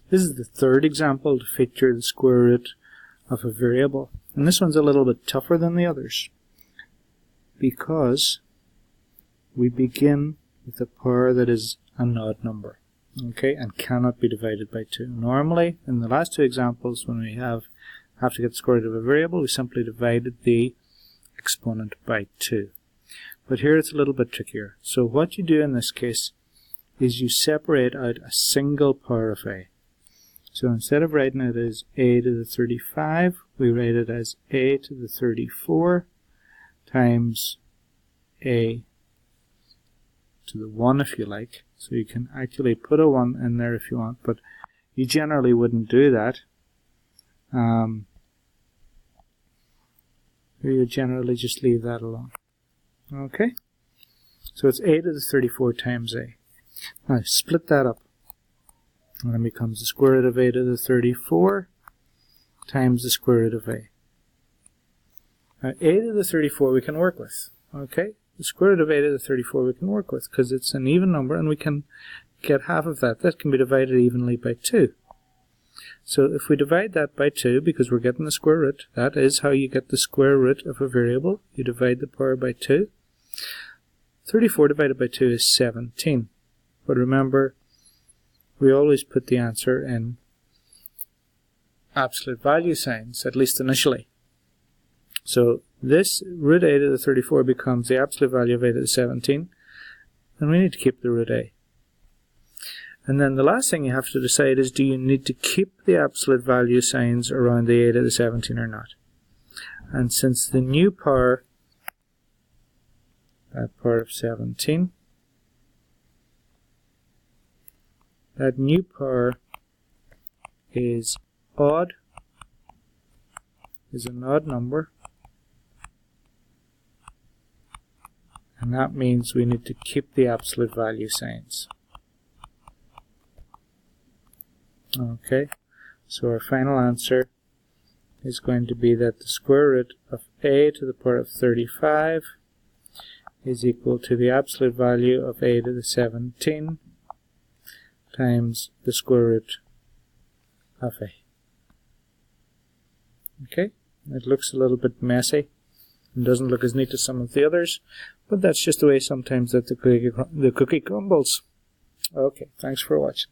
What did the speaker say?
This is the third example to feature the square root of a variable. And this one's a little bit tougher than the others because we begin with a power that is an odd number, okay, and cannot be divided by 2. Normally, in the last two examples, when we have to get the square root of a variable, we simply divided the exponent by 2. But here it's a little bit trickier. So what you do in this case is you separate out a single power of a. So instead of writing it as a to the 35, we write it as a to the 34 times a to the 1 if you like. So you can actually put a 1 in there if you want, but you generally wouldn't do that. You generally just leave that alone. Okay? So it's a to the 34 times a. Now split that up. And it becomes the square root of a to the 34 times the square root of a. Now a to the 34 we can work with. Okay? The square root of a to the 34 we can work with because it's an even number and we can get half of that. That can be divided evenly by 2. So if we divide that by 2, because we're getting the square root, that is how you get the square root of a variable. You divide the power by 2. 34 divided by 2 is 17. But remember, we always put the answer in absolute value signs, at least initially. So this root a to the 34 becomes the absolute value of a to the 17, and we need to keep the root a. And then the last thing you have to decide is, do you need to keep the absolute value signs around the a to the 17 or not? And since the new power, that power of 17, that new power is odd, is an odd number, and that means we need to keep the absolute value signs. Okay, so our final answer is going to be that the square root of a to the power of 35 is equal to the absolute value of a to the 17 times the square root of a. Okay, it looks a little bit messy and doesn't look as neat as some of the others, but that's just the way sometimes that the cookie crumbles. Okay, thanks for watching.